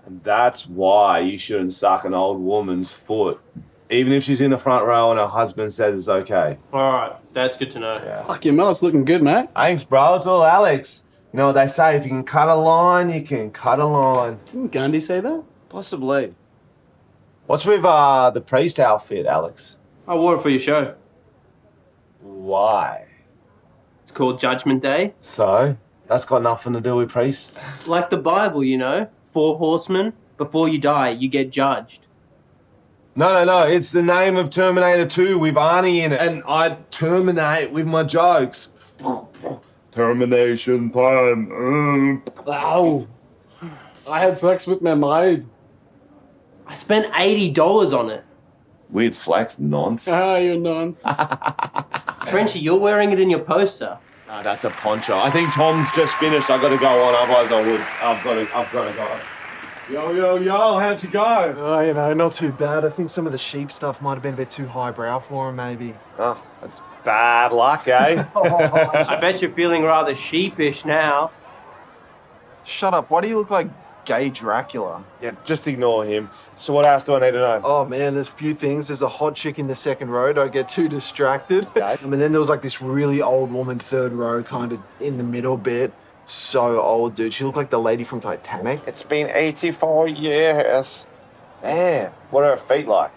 And that's why you shouldn't suck an old woman's foot. Even if she's in the front row and her husband says it's okay. All right, that's good to know. Yeah. Fuck your mouth's looking good, mate. Thanks, bro. It's all Alex. You know what they say, if you can cut a line, you can cut a line. Didn't Gandhi say that? Possibly. What's with the priest outfit, Alex? I wore it for your show. Why? It's called Judgement Day. So? That's got nothing to do with priests. Like the Bible, you know? 4 horsemen. Before you die, you get judged. No. It's the name of Terminator 2 with Arnie in it. And I terminate with my jokes. Termination time. Ow. I had sex with my maid. I spent $80 on it. Weird flex, nonce. Ah, you're nonce. Frenchy, you're wearing it in your poster. Nah, that's a poncho. I think Tom's just finished. I've got to go on, otherwise I would. I've got to go. Yo, how'd you go? Oh, you know, not too bad. I think some of the sheep stuff might have been a bit too highbrow for him, maybe. Oh, that's bad luck, eh? I bet you're feeling rather sheepish now. Shut up. Why do you look like gay Dracula? Yeah, just ignore him. So what else do I need to know? Oh, man, there's a few things. There's a hot chick in the second row. Don't get too distracted. Okay. And then there was like this really old woman, third row, kind of in the middle bit. So old, dude. She looked like the lady from Titanic. It's been 84 years. Damn. What are her feet like?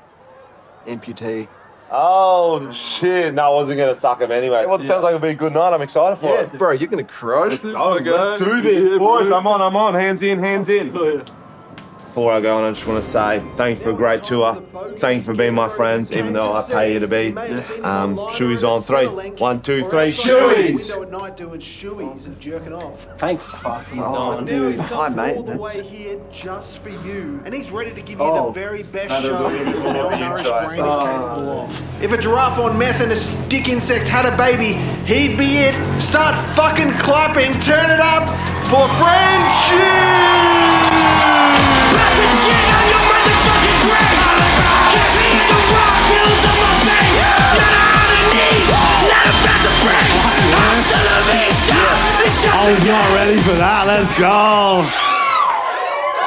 Amputee. Oh, shit. No, I wasn't going to suck him anyway. Well, it sounds like it'll be a good night. I'm excited for it. Bro, you're going to crush this. Let's do this, boys. I'm on. Hands in. Before I go on, I just want to say thank you for a great tour. Thank you for being my friends, even though I pay you to be. Shoeies on 3. 1, 2, 3. Shoeies! At night doing shoeies and jerking off. Thank fuck he's Oh, gone. dude, high All the maintenance. way here just for you, and he's ready to give you the very best show his malnourished brain is capable of. If a giraffe on meth and a stick insect had a baby, he'd be it. Start fucking clapping, turn it up for Frenchy! Lots of shit on your motherfucking grave. Kiss me in the rock, wheels on my face. Not on the knees, not about to break. Hasta la vista. I was not ready for that. Let's go.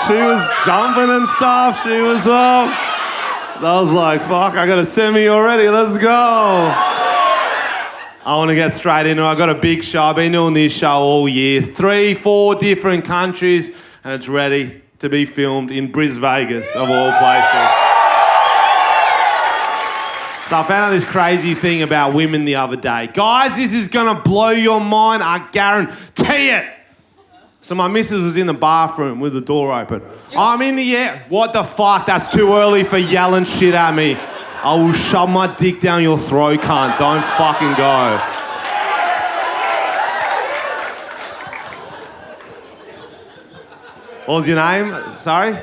She was jumping and stuff. She was I was like, fuck, I got a semi already. Let's go. I want to get straight into it. I got a big show. I've been doing this show all year. 3-4 different countries, and it's ready to be filmed in Brisbane, Vegas, of all places. So I found out this crazy thing about women the other day. Guys, this is gonna blow your mind, I guarantee it. So my missus was in the bathroom with the door open. I'm in the air. What the fuck? That's too early for yelling shit at me. I will shove my dick down your throat, cunt. Don't fucking go. What was your name? Sorry?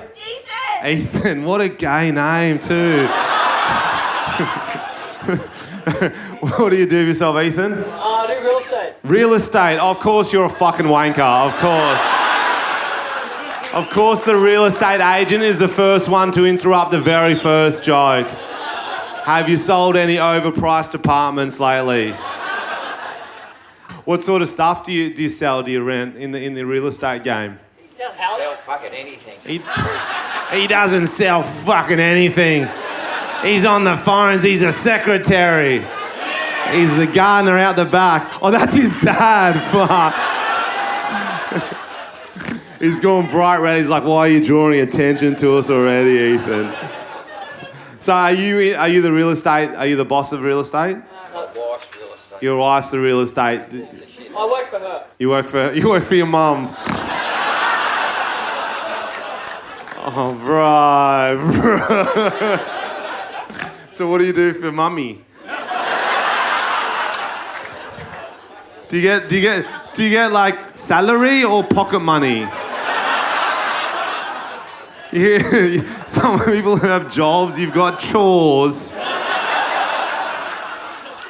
Ethan. What a gay name, too. What do you do with yourself, Ethan? I do real estate. Real estate. Of course you're a fucking wanker. Of course. Of course the real estate agent is the first one to interrupt the very first joke. Have you sold any overpriced apartments lately? What sort of stuff do you sell? Do you rent in the real estate game? Sell fucking anything. He doesn't sell fucking anything. He's on the phones. He's a secretary. He's the gardener out the back. Oh, that's his dad. Fuck. He's going bright red. He's like, why are you drawing attention to us already, Ethan? So are you the real estate? Are you the boss of real estate? My wife's real estate. Your wife's the real estate. I work for her. You work for your mum. Oh, bro. So what do you do for mummy? Do you get like salary or pocket money? Yeah, some people have jobs, you've got chores.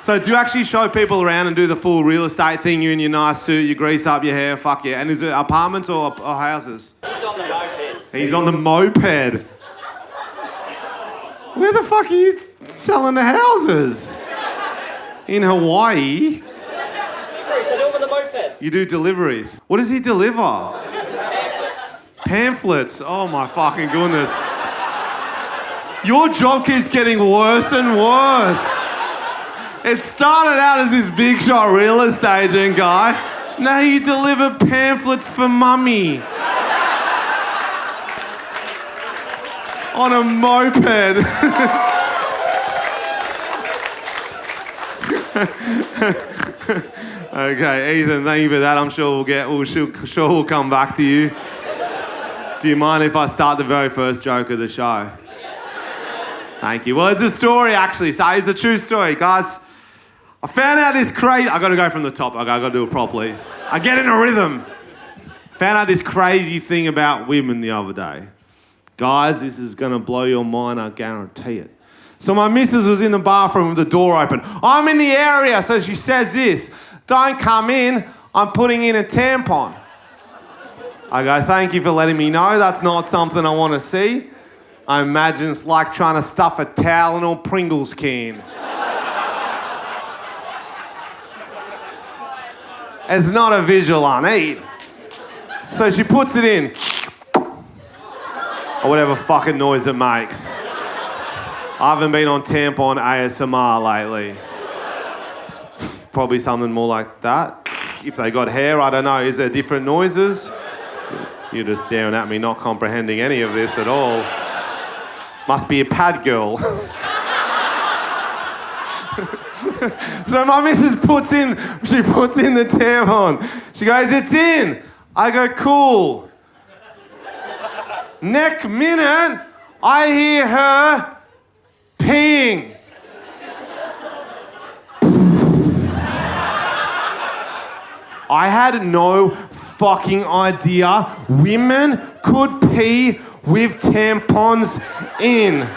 So do you actually show people around and do the full real estate thing? You in your nice suit, you grease up your hair, fuck yeah. And is it apartments or houses? He's on the moped. He's on the moped. Where the fuck are you selling the houses? In Hawaii? Deliveries, I do it with a moped. You do deliveries. What does he deliver? Pamphlets. Oh my fucking goodness. Your job keeps getting worse and worse. It started out as this big shot real estate agent guy. Now you deliver pamphlets for mummy. On a moped. Okay, Ethan, thank you for that. I'm sure we'll come back to you. Do you mind if I start the very first joke of the show? Thank you. Well, it's a story, actually. So it's a true story, guys. I found out this crazy... I got to go from the top. I got to do it properly. I get in a rhythm. Found out this crazy thing about women the other day. Guys, this is going to blow your mind, I guarantee it. So my missus was in the bathroom with the door open. I'm in the area, so she says this. Don't come in, I'm putting in a tampon. I go, thank you for letting me know. That's not something I want to see. I imagine it's like trying to stuff a towel in a Pringles can. It's not a visual I need. So she puts it in. Or whatever fucking noise it makes. I haven't been on tampon ASMR lately. Probably something more like that. If they got hair, I don't know. Is there different noises? You're just staring at me, not comprehending any of this at all. Must be a pad girl. So my missus puts in the tampon. She goes, it's in. I go, cool. Next minute, I hear her peeing. I had no fucking idea women could pee with tampons in.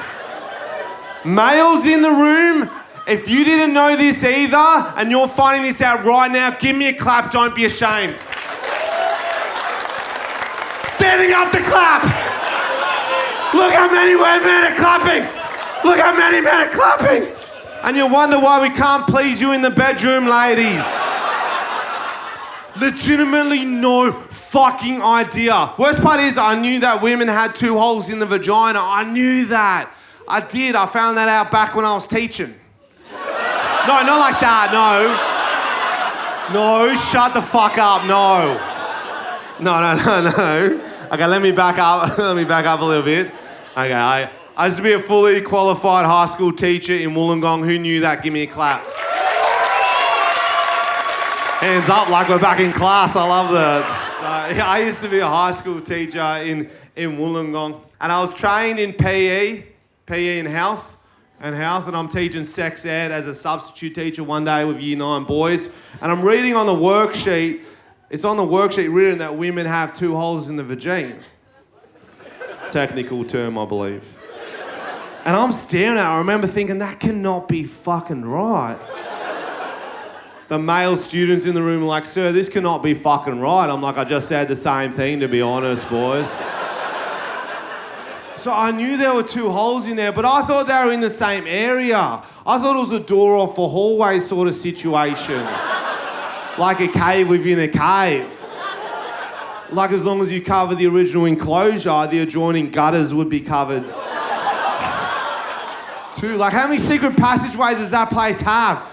Males in the room, if you didn't know this either and you're finding this out right now, give me a clap, don't be ashamed. Standing up to clap. Look how many men are clapping. Look how many men are clapping. And you wonder why we can't please you in the bedroom, ladies. Legitimately no fucking idea. Worst part is I knew that women had 2 holes in the vagina. I knew that. I did. I found that out back when I was teaching. No, not like that, no. No, shut the fuck up, no. No. Okay, let me back up. Let me back up a little bit. Okay, I used to be a fully qualified high school teacher in Wollongong. Who knew that? Give me a clap. Hands up like we're back in class. I love that. So, yeah, I used to be a high school teacher in Wollongong. And I was trained in PE in health, and I'm teaching sex ed as a substitute teacher one day with Year 9 boys. And I'm reading on the worksheet, it's on the worksheet written that women have 2 holes in the vagina. Technical term, I believe. And I'm staring at it. I remember thinking, that cannot be fucking right. The male students in the room are like, sir, this cannot be fucking right. I'm like, I just said the same thing, to be honest, boys. So I knew there were 2 holes in there, but I thought they were in the same area. I thought it was a door off a hallway sort of situation. Like a cave within a cave. Like as long as you cover the original enclosure, the adjoining gutters would be covered. Too. Like how many secret passageways does that place have?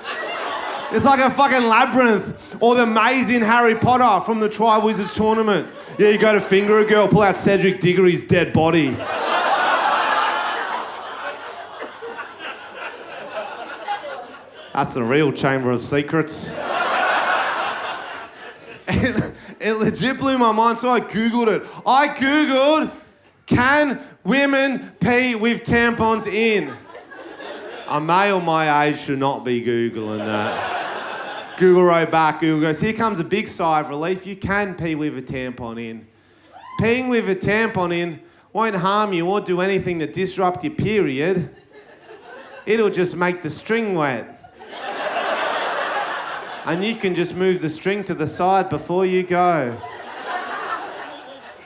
It's like a fucking labyrinth, or the maze in Harry Potter from the Tri-Wizards tournament. Yeah, you go to finger a girl, pull out Cedric Diggory's dead body. That's the real Chamber of Secrets. It legit blew my mind, so I Googled it. I Googled, can women pee with tampons in? A male my age should not be Googling that. Google wrote back, Google goes, here comes a big sigh of relief. You can pee with a tampon in. Peeing with a tampon in won't harm you or do anything to disrupt your period. It'll just make the string wet. And you can just move the string to the side before you go.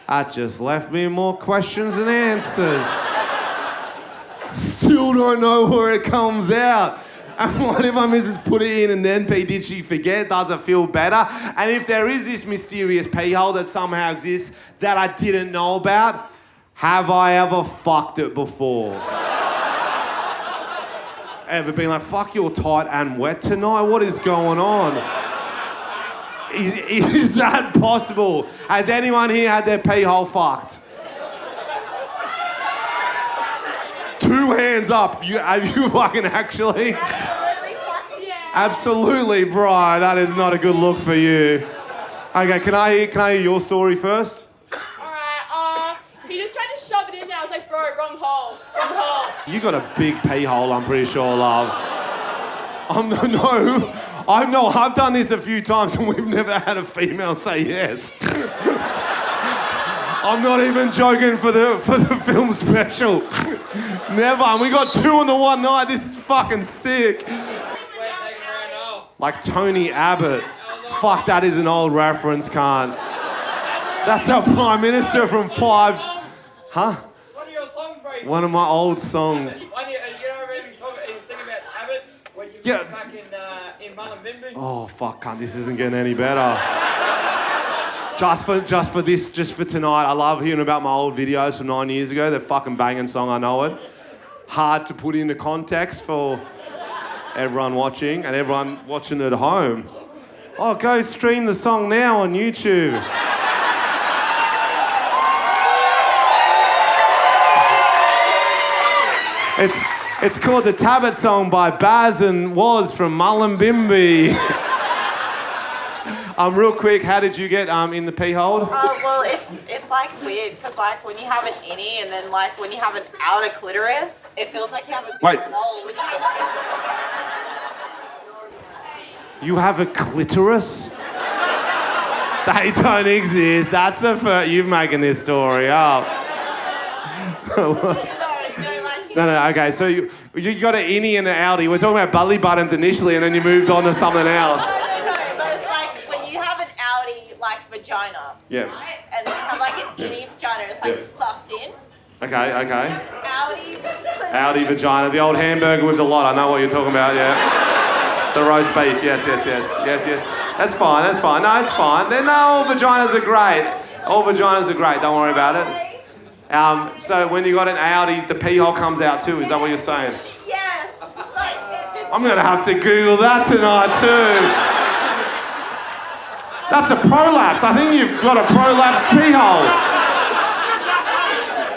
That just left me more questions than answers. Still don't know where it comes out. And what if my missus put it in and then pee? Did she forget? Does it feel better? And if there is this mysterious pee hole that somehow exists that I didn't know about, have I ever fucked it before? Ever been like, fuck, you're tight and wet tonight? What is going on? Is that possible? Has anyone here had their pee hole fucked? 2 hands up. Have you fucking actually? Absolutely, bro. That is not a good look for you. Okay, can I hear your story first? Alright, he just tried to shove it in there. I was like, bro, wrong hole. You got a big pee hole, I'm pretty sure, love. I've done this a few times and we've never had a female say yes. I'm not even joking for the film special. Never. And we got 2 in the one night. This is fucking sick. Like Tony Abbott. Fuck, that is an old reference, cunt. That's our Prime Minister from 5... Huh? One of your songs, bro. One of my old songs. You know, remember you was thinking about Tabit when you Yeah. were back in Mullumbimby? Oh, fuck, cunt. This isn't getting any better. Just for tonight, I love hearing about my old videos from 9 years ago. They're fucking banging song, I know it. Hard to put into context for everyone watching and everyone watching at home. Oh, go stream the song now on YouTube. It's called the Tabit Song by Baz and Woz from Mullumbimby. Real quick, how did you get in the pee hole? Well, it's like weird because like when you have an innie and then like when you have an outer clitoris, it feels like you have a big hole. You have a clitoris? They don't exist. That's the first. You're making this story up. No, okay, so you got an innie and an outie. We're talking about belly buttons initially and then you moved on to something else. No, but it's like when you have an outie, like vagina, Yeah. right? And then you have like an innie vagina, it's like sucked in. Okay. Outie. Outie vagina, the old hamburger with the lot. I know what you're talking about, yeah. The roast beef, yes. That's fine. No, it's fine. All vaginas are great. All vaginas are great, don't worry about it. So when you got an outie, the pee hole comes out too, is that what you're saying? Yes. Like, it just... I'm gonna have to Google that tonight too. That's a prolapse. I think you've got a prolapsed pee hole.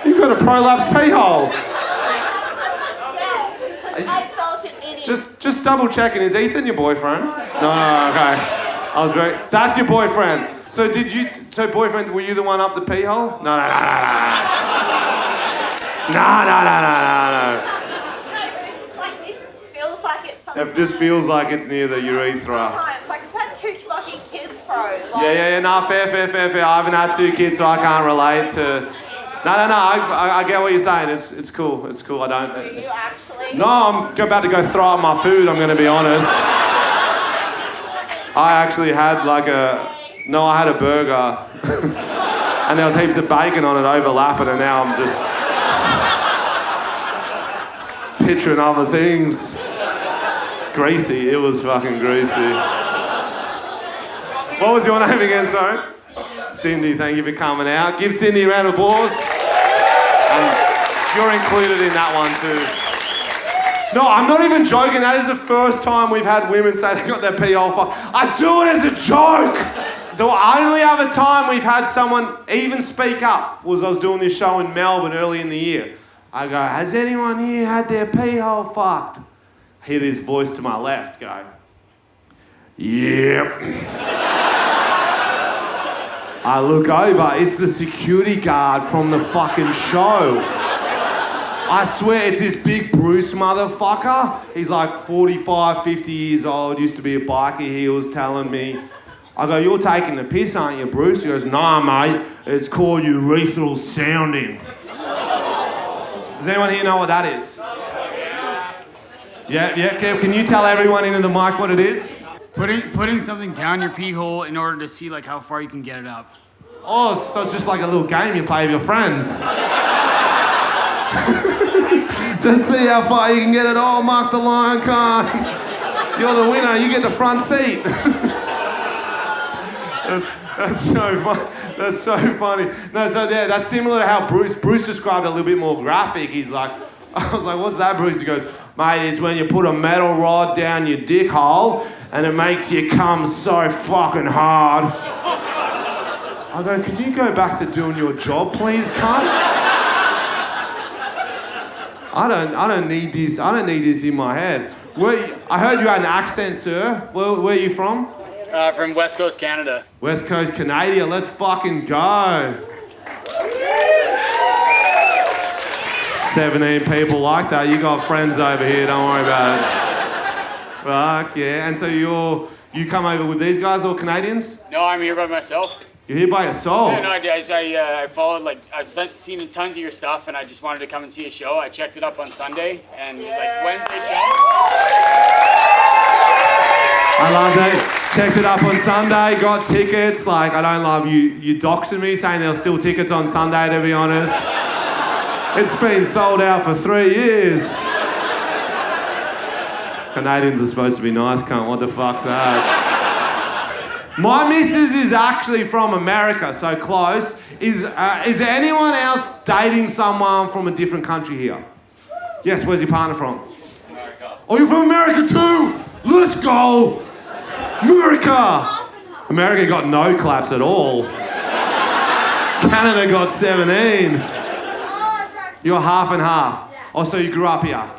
You've got a prolapsed pee hole. I felt it in it. Just double checking, is Ethan your boyfriend? No, okay. That's your boyfriend. So boyfriend, were you the one up the pee hole? No. No, it just feels like it's something. It just feels like it's near the urethra. It's like I've had 2 fucking kids, bro. Like, Yeah. Nah, fair. I haven't had 2 kids, so I can't relate to. No. I get what you're saying. It's cool. I don't. Do you actually? No, I'm about to go throw up my food. I'm gonna be honest. I actually had I had a burger, and there was heaps of bacon on it overlapping, and now I'm just picturing other things. Greasy. It was fucking greasy. What was your name again, sorry? Cindy, thank you for coming out. Give Cindy a round of applause. And you're included in that one too. No, I'm not even joking. That is the first time we've had women say they got their pee hole fucked. I do it as a joke. The only other time we've had someone even speak up was I was doing this show in Melbourne early in the year. I go, has anyone here had their pee hole fucked? I hear this voice to my left go, yep. I look over, it's the security guard from the fucking show. I swear it's this big Bruce motherfucker. He's like 45, 50 years old, used to be a biker, he was telling me. I go, you're taking the piss, aren't you, Bruce? He goes, nah, mate, it's called urethral sounding. Does anyone here know what that is? Yeah, can you tell everyone into the mic what it is? Putting something down your pee hole in order to see like how far you can get it up. Oh, so it's just like a little game you play with your friends. Just see how far you can get it. Oh, Mark the Lion Khan. You're the winner. You get the front seat. That's so fun. That's so funny. No, so yeah, that's similar to how Bruce described it a little bit more graphic. He's like, I was like, what's that, Bruce? He goes, mate, it's when you put a metal rod down your dick hole and it makes you come so fucking hard. I go, could you go back to doing your job, please, cunt? I don't need this. I don't need this in my head. I heard you had an accent, sir. Where are you from? From West Coast Canada. West Coast Canada. Let's fucking go. 17 people like that. You got friends over here. Don't worry about it. Fuck yeah. And so you come over with these guys, all Canadians? No, I'm here by myself. You're here by yourself? Yeah, no, I followed, like, I've seen tons of your stuff, and I just wanted to come and see a show. I checked it up on Sunday, and it was like Wednesday show. I love that. Checked it up on Sunday, got tickets. Like, I don't love you doxing me, saying there's still tickets on Sunday, to be honest. It's been sold out for 3 years. Canadians are supposed to be nice, cunt. What the fuck's that? My missus is actually from America, so close. Is there anyone else dating someone from a different country here? Yes, where's your partner from? America. Oh, you're from America too? Let's go! America! America got no claps at all. Canada got 17. You're half and half. Oh, so you grew up here?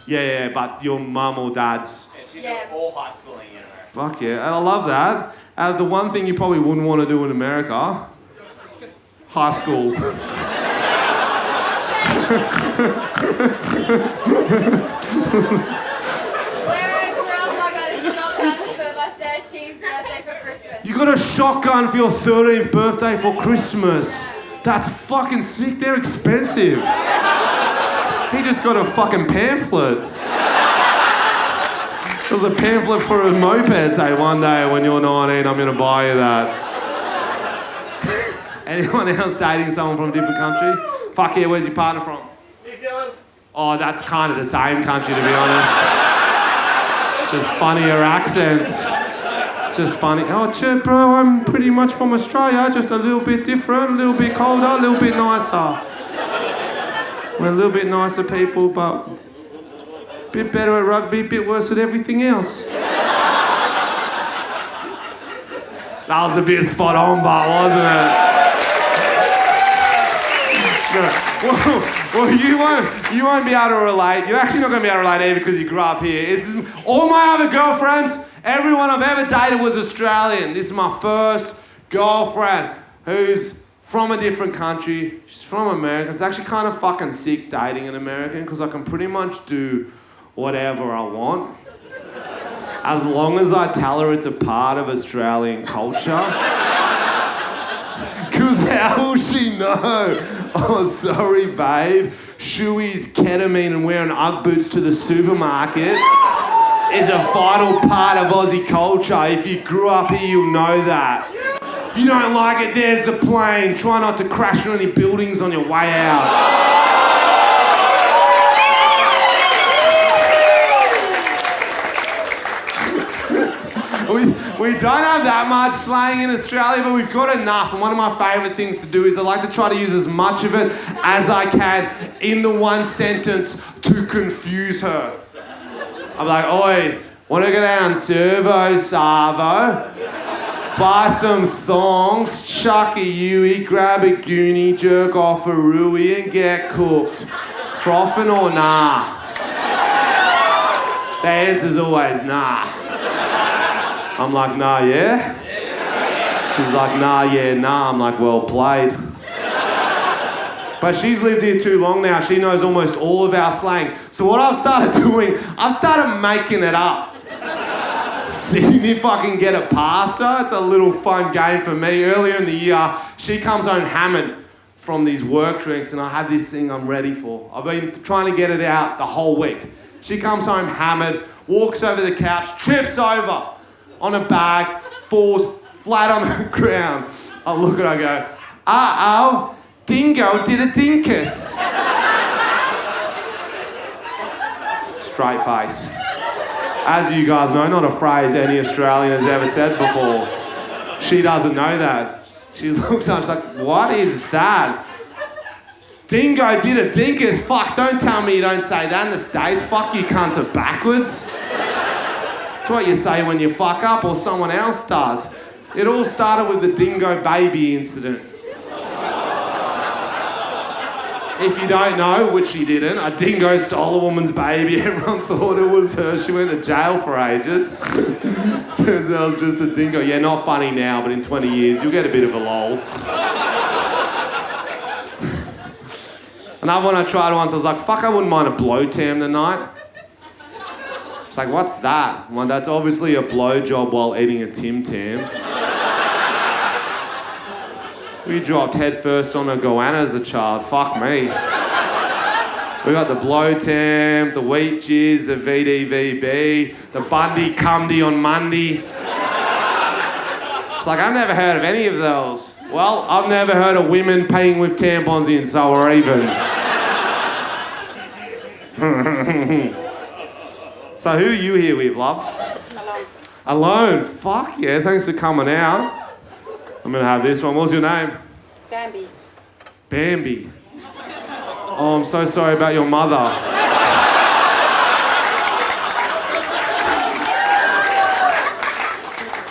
Yeah, but your mum or dad's? She's all high schooling in America. Fuck yeah, and I love that. The one thing you probably wouldn't want to do in America, high school. You got a shotgun for your 13th birthday for Christmas. That's fucking sick. They're expensive. He just got a fucking pamphlet. There was a pamphlet for a moped, say, one day when you're 19, I'm going to buy you that. Anyone else dating someone from a different country? Fuck yeah, where's your partner from? New Zealand. Oh, that's kind of the same country, to be honest. Just funnier accents. Just funny. Oh, shit, bro, I'm pretty much from Australia, just a little bit different, a little bit colder, a little bit nicer. We're a little bit nicer people, but a bit better at rugby, a bit worse at everything else. That was a bit spot on, but wasn't it? Well, you won't be able to relate. You're actually not going to be able to relate either because you grew up here. All my other girlfriends, everyone I've ever dated was Australian. This is my first girlfriend who's from a different country. She's from America. It's actually kind of fucking sick dating an American because I can pretty much do whatever I want. As long as I tell her it's a part of Australian culture. Because how will she know? Oh, sorry, babe. Shoeies, ketamine and wearing Ugg boots to the supermarket is a vital part of Aussie culture. If you grew up here, you'll know that. If you don't like it, there's the plane. Try not to crash into any buildings on your way out. We don't have that much slang in Australia, but we've got enough. And one of my favourite things to do is I like to try to use as much of it as I can in the one sentence to confuse her. I'm like, oi, want to go down Servo, Savo, buy some thongs, chuck a Yui, grab a goonie, jerk off a Rui and get cooked. Frothing or nah? The answer's always nah. I'm like, nah, yeah? She's like, nah, yeah, nah. I'm like, well played. But she's lived here too long now. She knows almost all of our slang. So what I've started doing, I've started making it up. Seeing if I can get it past her. It's a little fun game for me. Earlier in the year, she comes home hammered from these work drinks and I have this thing I'm ready for. I've been trying to get it out the whole week. She comes home hammered, walks over the couch, trips over on a bag, falls flat on the ground. I look at her and go, uh-oh, Dingo did a dinkus. straight face. As you guys know, not a phrase any Australian has ever said before. She doesn't know that. She looks up, she's like, what is that? Dingo did it. Dinkus, fuck, don't tell me you don't say that in the States. Fuck you cunts are backwards. It's what you say when you fuck up or someone else does. It all started with the dingo baby incident. If you don't know, which she didn't, a dingo stole a woman's baby. Everyone thought it was her. She went to jail for ages. Turns out it was just a dingo. Yeah, not funny now, but in 20 years, you'll get a bit of a lol. Another one I tried once, I was like, fuck, I wouldn't mind a blow tam tonight. It's like, what's that? Well, that's obviously a blow job while eating a Tim Tam. We dropped head first on a goanna as a child. Fuck me. We got the blow tam, the wheat jizz, the VDVB, the Bundy Cumdy on Monday. It's like, I've never heard of any of those. Well, I've never heard of women paying with tampons in, so we're even. So who are you here with, love? Alone. Fuck yeah, thanks for coming out. I'm gonna have this one. What's your name? Bambi. Bambi. Oh, I'm so sorry about your mother.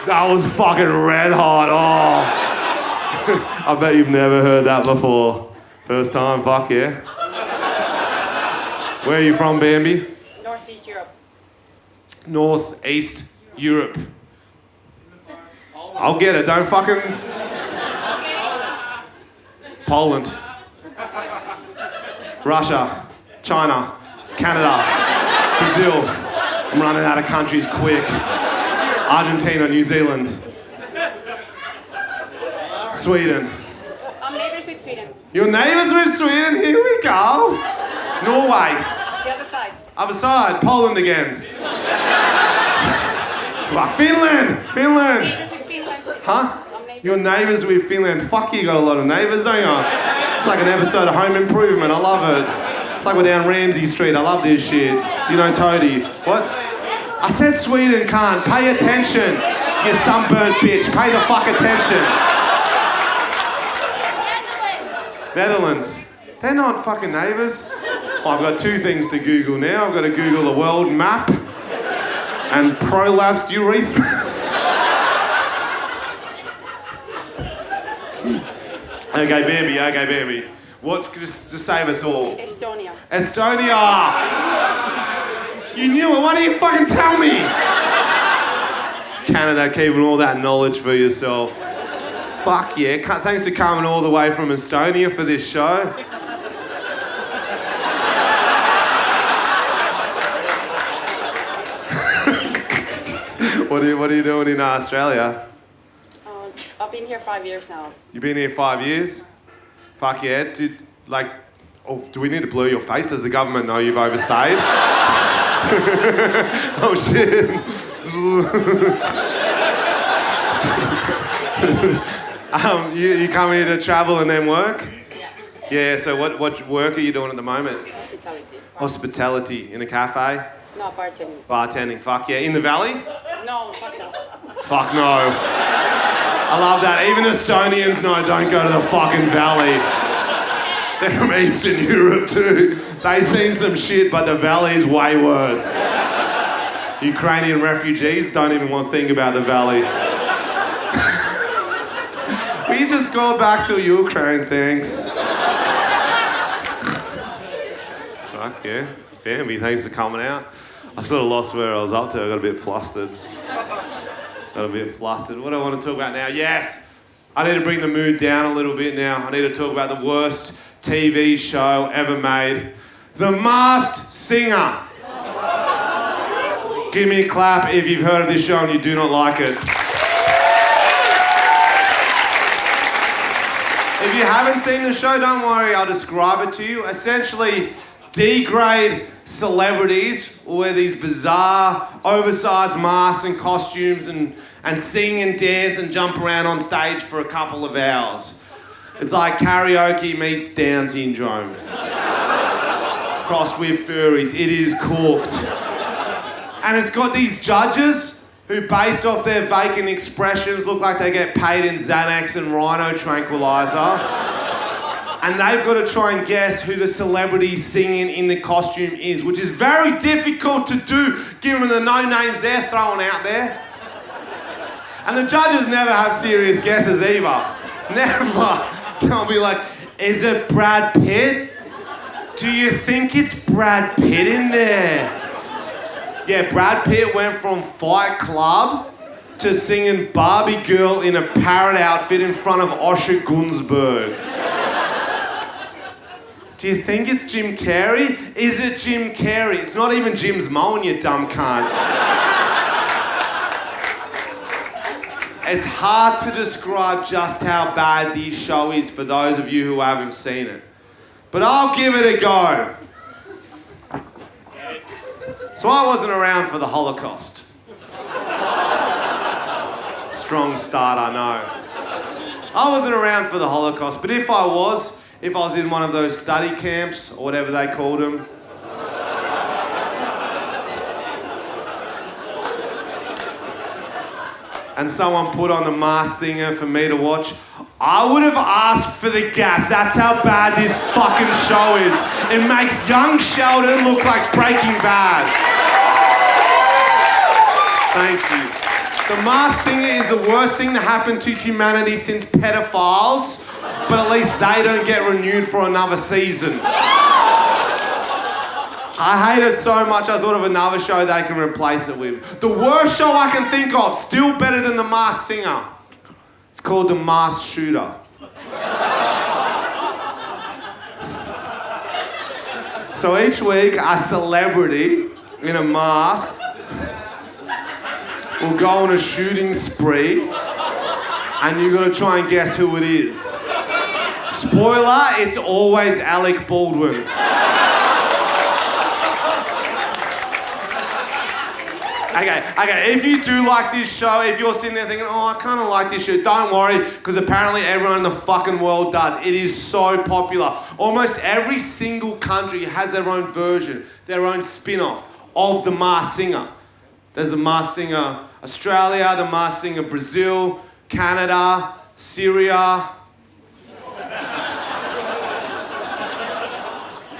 That was fucking red hot. Oh. I bet you've never heard that before. First time, fuck yeah. Where are you from, Bambi? Northeast Europe. Northeast Europe. I'll get it, don't fucking... Poland. Russia. China. Canada. Brazil. I'm running out of countries quick. Argentina, New Zealand. Sweden. I'm neighbors with Sweden. Your neighbours with Sweden? Here we go. Norway. The other side. Other side. Poland again. Fuck. Finland. Finland. Neighbors with Finland. Huh? Your neighbours with Finland. Fuck, you got a lot of neighbours, don't you? It's like an episode of Home Improvement. I love it. It's like we're down Ramsay Street. I love this shit. Do you know Toadie? What? I said Sweden, can't. Pay attention, you sunburnt bitch. Pay the fuck attention. Netherlands. They're not fucking neighbours. Oh, I've got two things to Google now. I've got to Google the world map and prolapsed urethras. Okay, baby. What? Just save us all. Estonia. Estonia. You knew it. Why didn't you fucking tell me? Canada, keeping all that knowledge for yourself. Fuck yeah. Thanks for coming all the way from Estonia for this show. What are you doing in Australia? I've been here 5 years now. You've been here 5 years? Fuck yeah. Do we need to blur your face? Does the government know you've overstayed? Oh shit. You come here to travel and then work? Yeah, so what work are you doing at the moment? Hospitality in a cafe? No, bartending. Bartending, fuck yeah. In the valley? No, fuck no. Fuck no. I love that. Even Estonians know don't go to the fucking valley. They're from Eastern Europe too. They've seen some shit, but the valley's way worse. Ukrainian refugees don't even want to think about the valley. We just go back to Ukraine, thanks. Fuck yeah. Bambi, thanks for coming out. I sort of lost where I was up to. I got a bit flustered. What do I want to talk about now? Yes, I need to bring the mood down a little bit now. I need to talk about the worst TV show ever made. The Masked Singer. Give me a clap if you've heard of this show and you do not like it. If you haven't seen the show, don't worry, I'll describe it to you. Essentially, D-grade celebrities will wear these bizarre, oversized masks and costumes and sing and dance and jump around on stage for a couple of hours. It's like karaoke meets Down syndrome. crossed with furries. It is cooked. And it's got these judges who, based off their vacant expressions, look like they get paid in Xanax and Rhino tranquilizer. And they've got to try and guess who the celebrity singing in the costume is, which is very difficult to do given the no names they're throwing out there. And the judges never have serious guesses either. Never. They'll be like, is it Brad Pitt? Do you think it's Brad Pitt in there? Yeah, Brad Pitt went from Fight Club to singing Barbie Girl in a parrot outfit in front of Osher Gunsberg. Do you think it's Jim Carrey? Is it Jim Carrey? It's not even Jim's moan, you dumb cunt. It's hard to describe just how bad this show is for those of you who haven't seen it. But I'll give it a go. So I wasn't around for the Holocaust. Strong start, I know. I wasn't around for the Holocaust, but if I was in one of those study camps, or whatever they called them, and someone put on The Masked Singer for me to watch, I would have asked for the gas. That's how bad this fucking show is. It makes young Sheldon look like Breaking Bad. Thank you. The Masked Singer is the worst thing to happen to humanity since pedophiles, but at least they don't get renewed for another season. I hate it so much I thought of another show they can replace it with. The worst show I can think of, still better than The Masked Singer. It's called The Masked Shooter. So each week, a celebrity in a mask will go on a shooting spree, and you gotta try and guess who it is. Spoiler, it's always Alec Baldwin. Okay, if you do like this show, if you're sitting there thinking, oh, I kind of like this show, don't worry, because apparently everyone in the fucking world does. It is so popular. Almost every single country has their own version, their own spin-off of The Masked Singer. There's The Masked Singer Australia, The Masked Singer Brazil, Canada, Syria.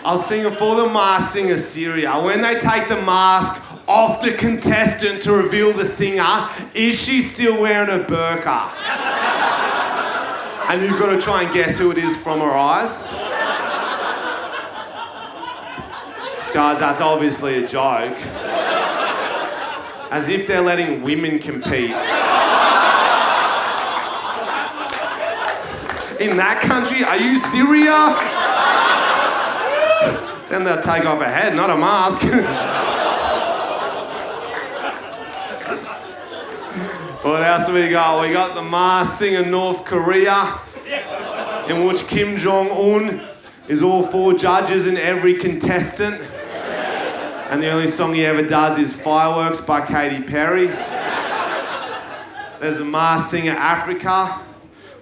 I was singing for The Masked Singer Syria. When they take the mask off the contestant to reveal the singer, is she still wearing a burqa? And you've got to try and guess who it is from her eyes. Guys, that's obviously a joke. As if they're letting women compete. In that country, are you Syria? Then they'll take off a head, not a mask. What else have we got? We got The Masked Singer North Korea, in which Kim Jong-un is all 4 judges and every contestant. And the only song he ever does is Fireworks by Katy Perry. There's The Masked Singer Africa,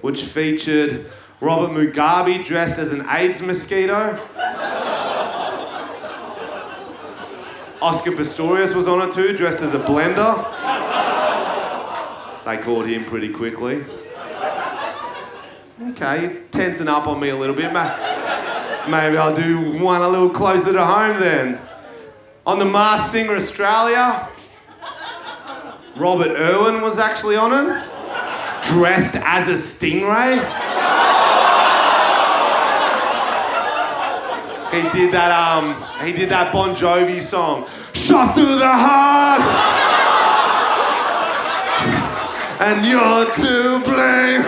which featured Robert Mugabe dressed as an AIDS mosquito. Oscar Pistorius was on it too, dressed as a blender. They caught him pretty quickly. Okay, tensing up on me a little bit. Maybe I'll do one a little closer to home then. On The Masked Singer Australia, Robert Irwin was actually on it, dressed as a stingray. He did that Bon Jovi song, Shot Through the Heart, and you're to blame.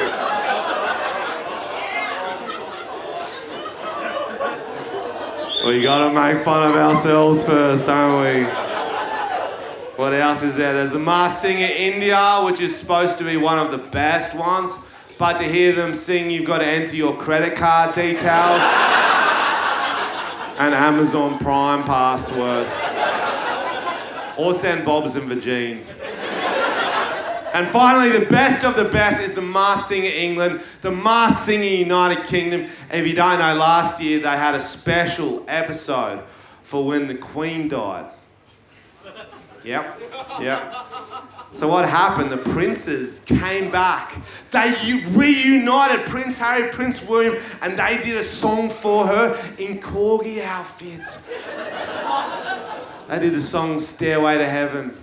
We gotta make fun of ourselves first, don't we? What else is there? There's The Masked Singer India, which is supposed to be one of the best ones, but to hear them sing, you've got to enter your credit card details and Amazon Prime password. Or send Bob's and Virgin. And finally, the best of the best is The Masked Singer England, The Masked Singer United Kingdom. If you don't know, last year they had a special episode for when the Queen died. Yep. So what happened? The princes came back. They reunited Prince Harry, Prince William, and they did a song for her in corgi outfits. They did the song Stairway to Heaven.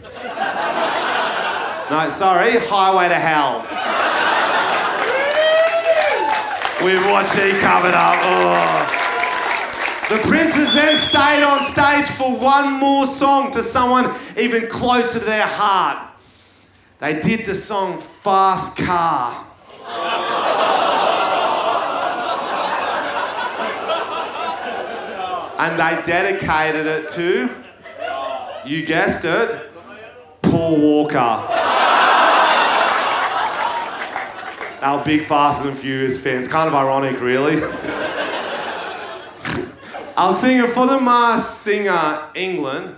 No, sorry, Highway to Hell. With what she covered up. Oh. The princes then stayed on stage for one more song to someone even closer to their heart. They did the song Fast Car. And they dedicated it to, you guessed it, Paul Walker. Our big Fast and Furious fans. Kind of ironic, really. I was singing for the Masked Singer England.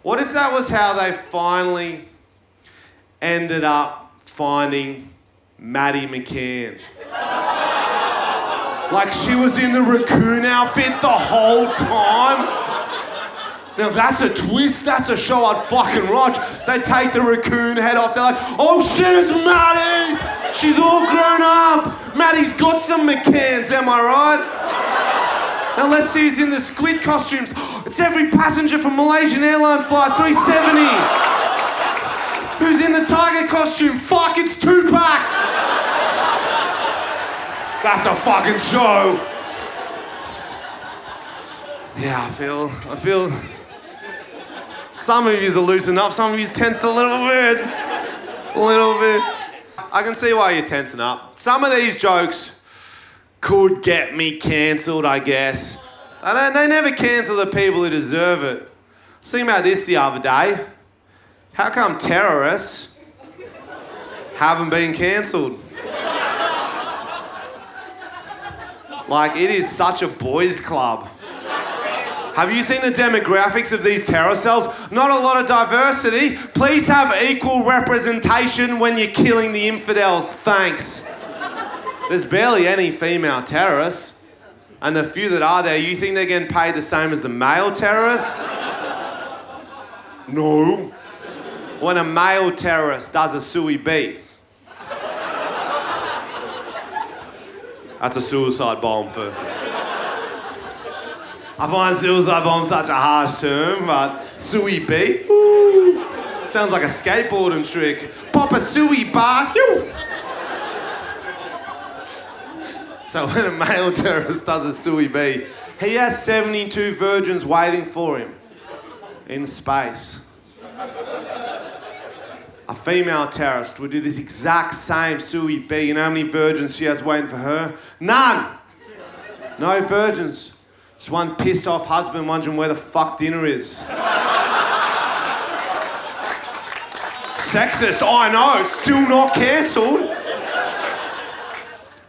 What if that was how they finally ended up finding Maddie McCann? Like she was in the raccoon outfit the whole time. Now that's a twist, that's a show I'd fucking watch. They take the raccoon head off, they're like, oh shit, it's Maddie! She's all grown up! Maddie's got some McCanns, am I right? Now let's see who's in the squid costumes. It's every passenger from Malaysian Airlines Flight 370. Who's in the tiger costume? Fuck, it's Tupac! That's a fucking show. Yeah, I feel... Some of yous are loosened up, some of yous tensed a little bit. I can see why you're tensing up. Some of these jokes could get me cancelled, I guess. They never cancel the people who deserve it. I was thinking about this the other day. How come terrorists haven't been cancelled? Like, it is such a boys' club. Have you seen the demographics of these terror cells? Not a lot of diversity. Please have equal representation when you're killing the infidels. Thanks. There's barely any female terrorists. And the few that are there, you think they're getting paid the same as the male terrorists? No. When a male terrorist does a suey beat, that's a suicide bomb for... I find suicide bomb such a harsh term, but suey beat, ooh, sounds like a skateboarding trick. Pop a suey bar, you. So when a male terrorist does a suey beat, he has 72 virgins waiting for him in space. A female terrorist would do this exact same suey beat. You know how many virgins she has waiting for her? None! No virgins. Just one pissed off husband wondering where the fuck dinner is. Sexist, I know, still not cancelled.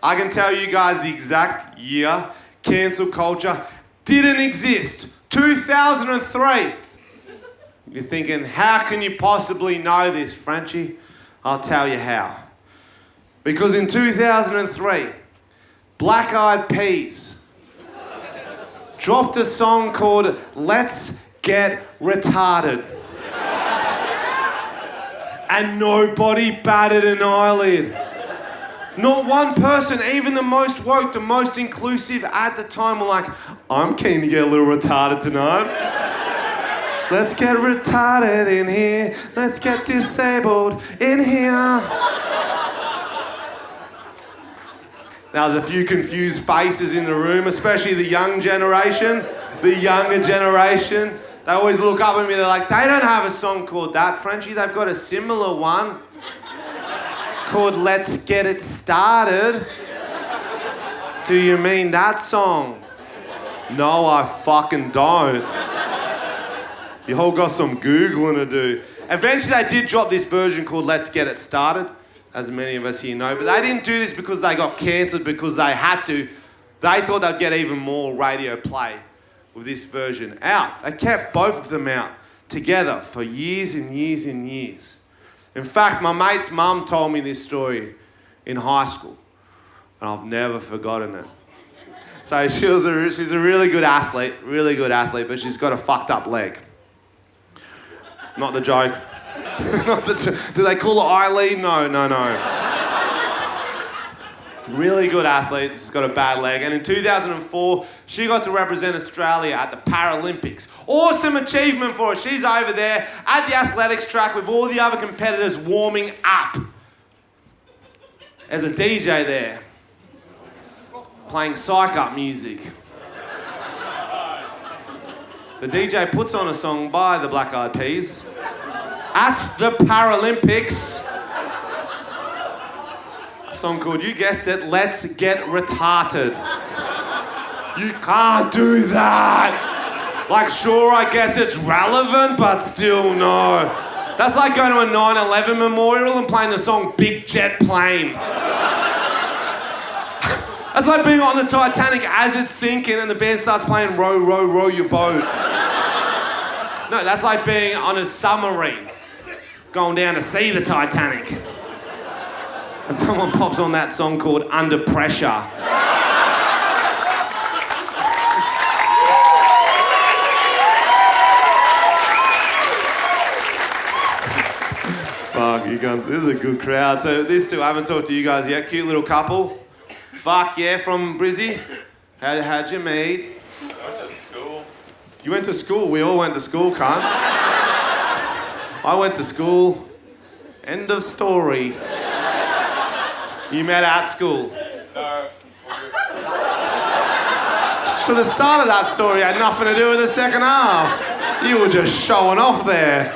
I can tell you guys the exact year cancel culture didn't exist. 2003. You're thinking, how can you possibly know this, Frenchy? I'll tell you how. Because in 2003, Black Eyed Peas dropped a song called Let's Get Retarded. And nobody batted an eyelid. Not one person, even the most woke, the most inclusive at the time, were like, I'm keen to get a little retarded tonight. Let's get retarded in here. Let's get disabled in here. There was a few confused faces in the room, especially the young generation, the younger generation. They always look up at me, they're like, they don't have a song called that, Frenchy. They've got a similar one called Let's Get It Started. Do you mean that song? No, I fucking don't. You all got some Googling to do. Eventually they did drop this version called Let's Get It Started, as many of us here know, but they didn't do this because they got cancelled because they had to. They thought they'd get even more radio play with this version out. They kept both of them out together for years and years and years. In fact, my mate's mum told me this story in high school, and I've never forgotten it. So she's a really good athlete, but she's got a fucked up leg. Not the joke. Do they call her Eileen? No. Really good athlete, she's got a bad leg. And in 2004, she got to represent Australia at the Paralympics. Awesome achievement for her. She's over there at the athletics track with all the other competitors warming up. There's a DJ there, playing psych-up music. The DJ puts on a song by the Black Eyed Peas at the Paralympics. A song called, you guessed it, Let's Get Retarded. You can't do that. Like, sure, I guess it's relevant, but still no. That's like going to a 9/11 memorial and playing the song Big Jet Plane. That's like being on the Titanic as it's sinking and the band starts playing Row, Row, Row Your Boat. No, that's like being on a submarine, going down to see the Titanic. And someone pops on that song called Under Pressure. Fuck, you guys, this is a good crowd. So these two, I haven't talked to you guys yet. Cute little couple. Fuck yeah, from Brizzy. How'd you meet? I went to school. You went to school? We all went to school, cunt. I went to school. End of story. You met at school. No. So the start of that story had nothing to do with the second half. You were just showing off there.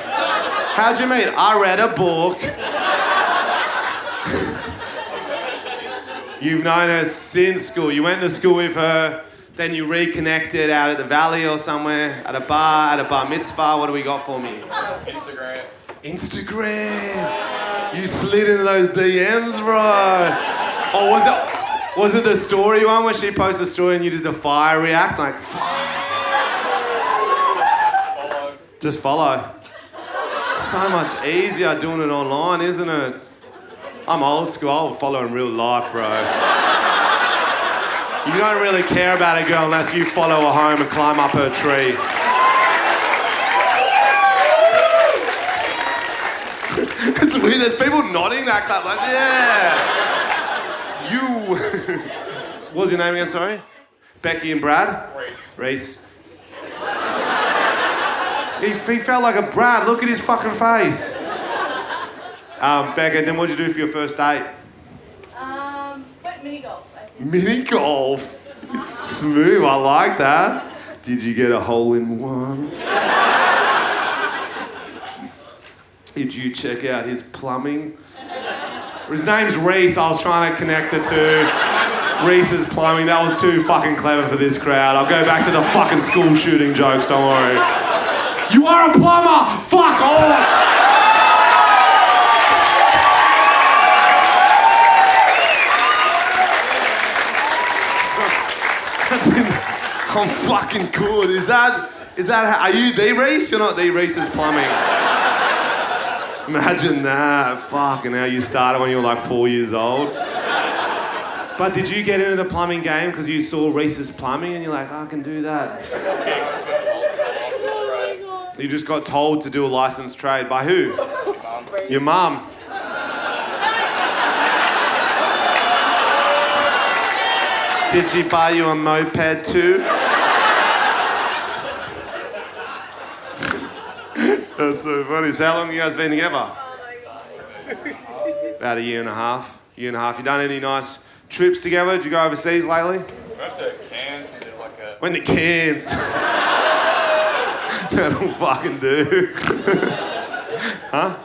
How'd you meet? I read a book. You've known her since school. You went to school with her, then you reconnected out at the Valley or somewhere, at a bar mitzvah. What do we got for me? Instagram. You slid into those DMs, bro. Oh, was it the story one where she posted a story and you did the fire react? Like, follow. Just follow. It's so much easier doing it online, isn't it? I'm old school. I'll follow in real life, bro. You don't really care about a girl unless you follow her home and climb up her tree. It's weird, there's people nodding that clap, like, yeah. You. What was your name again, sorry? Becky and Brad? Reese. He felt like a Brad, look at his fucking face. Becca, then what'd you do for your first date? Went mini golf, I think. Mini golf? Smooth, I like that. Did you get a hole in one? Did you check out his plumbing? His name's Reese. I was trying to connect the two. Reese's plumbing. That was too fucking clever for this crowd. I'll go back to the fucking school shooting jokes, don't worry. You are a plumber! Fuck off! I'm fucking good. Is that are you the Reese? You're not the Reese's plumbing. Imagine that. Fucking hell, you started when you were like 4 years old. But did you get into the plumbing game because you saw Reese's plumbing and you're like, oh, I can do that? You just got told to do a licensed trade. By who? Your mum. Did she buy you a moped too? That's so funny. So how long have you guys been together? About a year and a half. You done any nice trips together? Did you go overseas lately? Went to Cairns and did like a... Went to Cairns. That'll fucking do. Huh?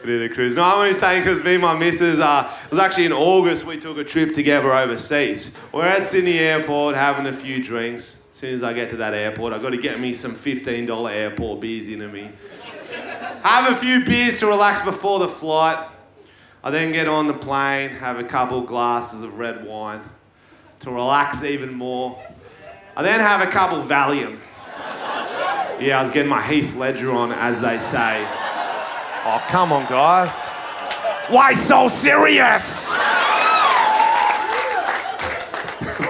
We did a cruise. No, I'm only saying because me and my missus, it was actually in August, we took a trip together overseas. We're at Sydney Airport having a few drinks. As soon as I get to that airport, I've got to get me some $15 airport beers into me. Have a few beers to relax before the flight. I then get on the plane, have a couple glasses of red wine to relax even more. I then have a couple Valium. Yeah, I was getting my Heath Ledger on, as they say. Oh, come on, guys. Why so serious?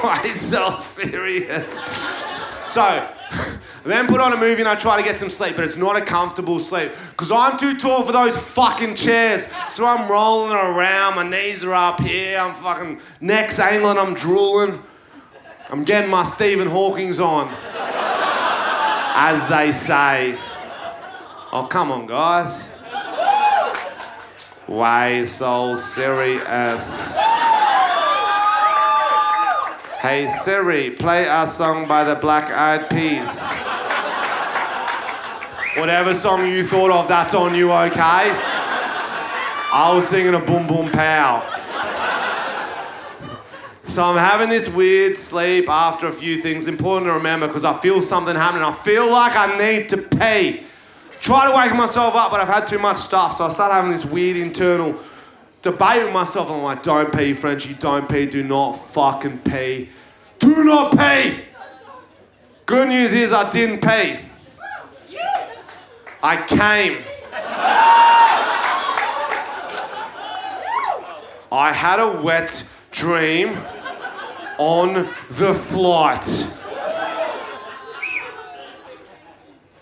Why so serious? So, then put on a movie and I try to get some sleep, but it's not a comfortable sleep because I'm too tall for those fucking chairs. So I'm rolling around, my knees are up here, I'm fucking neck's angling, I'm drooling. I'm getting my Stephen Hawking's on, as they say. Oh, come on, guys. Why so serious? Hey Siri, play a song by the Black Eyed Peas. Whatever song you thought of, that's on you, okay? I was singing a Boom Boom Pow. So I'm having this weird sleep after a few things. Important to remember because I feel something happening. I feel like I need to pee. Try to wake myself up, but I've had too much stuff, so I start having this weird internal debate with myself. I'm like, don't pee, Frenchy, don't pee, do not fucking pee. Do not pee! Good news is I didn't pee. I came. I had a wet dream on the flight.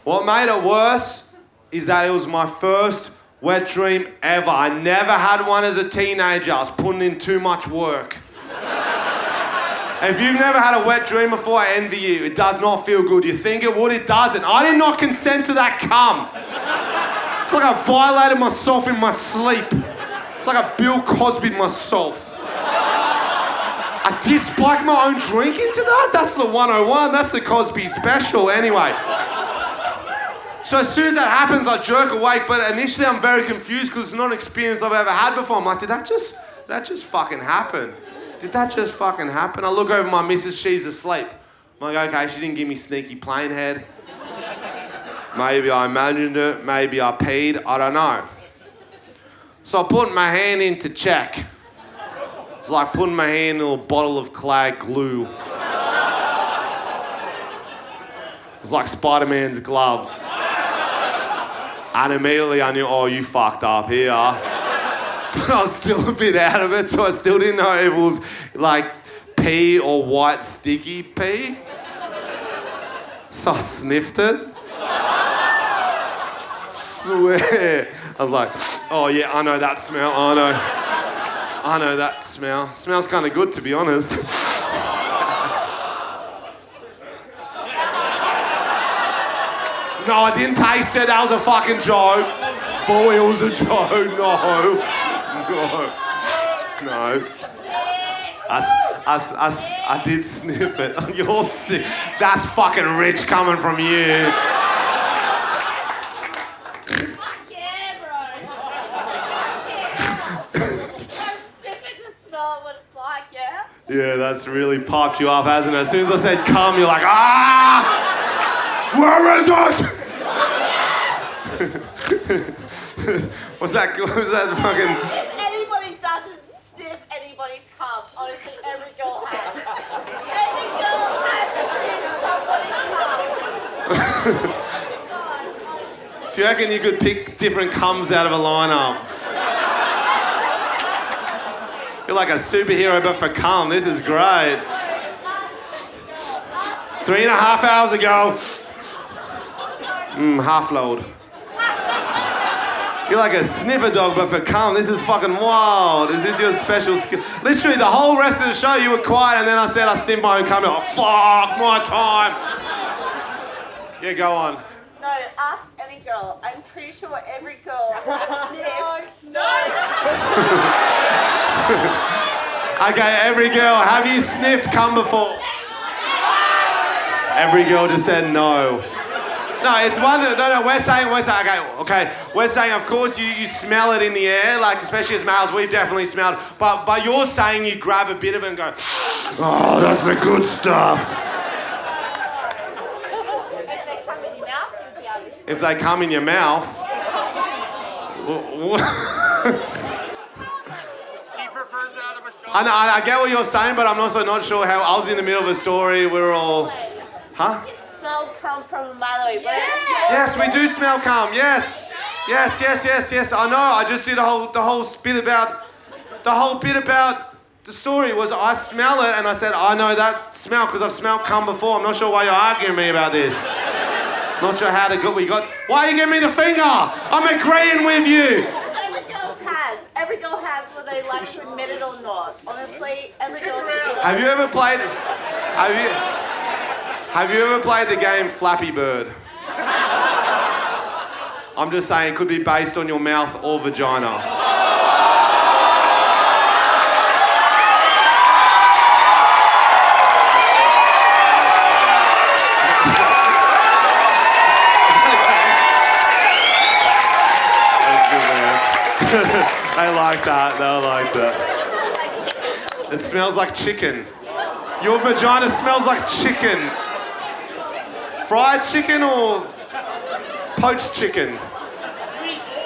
What made it worse is that it was my first wet dream ever. I never had one as a teenager. I was putting in too much work. If you've never had a wet dream before, I envy you. It does not feel good. You think it would, it doesn't. I did not consent to that cum. It's like I violated myself in my sleep. It's like I Bill Cosby'd myself. I did spike my own drink into that? That's the 101. That's the Cosby special anyway. So as soon as that happens, I jerk awake, but initially I'm very confused because it's not an experience I've ever had before. I'm like, did that just fucking happen? Did that just fucking happen? I look over my missus, she's asleep. I'm like, okay, she didn't give me sneaky plane head. Maybe I imagined it, maybe I peed, I don't know. So I put my hand in to check. It's like putting my hand in a bottle of Clag glue. It's like Spider-Man's gloves. And immediately I knew, oh, you fucked up here. But I was still a bit out of it, so I still didn't know if it was like pee or white sticky pee. So I sniffed it. Swear. I was like, oh yeah, I know that smell, I know that smell. Smells kind of good, to be honest. No, I didn't taste it. That was a fucking joke. Boy, it was a joke. No. I did sniff it. You're sick. That's fucking rich coming from you. Yeah, bro. Sniff it to smell what it's like, yeah? Yeah, that's really popped you up, hasn't it? As soon as I said come, you're like, ah! Where is it? What's that fucking... If anybody doesn't sniff anybody's cum, honestly, every girl has. Every girl has sniffed somebody's cum. Do you reckon you could pick different cums out of a lineup? You're like a superhero, but for cum. This is great. 3.5 hours ago. Half load. You're like a sniffer dog, but for cum. This is fucking wild. Is this your special skill? Literally, the whole rest of the show, you were quiet, and then I said I sniffed my own cum. You're like, fuck, my time. Yeah, go on. No, ask any girl. I'm pretty sure every girl has sniffed. No. Okay, every girl, have you sniffed cum before? Every girl just said no. No, it's one that, no, we're saying, okay, we're saying, of course, you smell it in the air, like, especially as males, we've definitely smelled, but you're saying you grab a bit of it and go, oh, that's the good stuff. If they come in your mouth, She prefers it out of a shot. I get what you're saying, but I'm also not sure how, I was in the middle of a story, we were all, huh? Smell cum from a mile away. Yes, we do smell cum. Yes. I know. I just did the whole bit about The story was I smell it and I said, I know that smell because I've smelled cum before. I'm not sure why you're arguing me about this. Not sure how to go. Why are you giving me the finger? I'm agreeing with you. Every girl has whether they like to admit it or not. Honestly, every girl has. Have you ever played the game Flappy Bird? I'm just saying it could be based on your mouth or vagina. They like that. It smells like chicken. Your vagina smells like chicken. Fried chicken or poached chicken?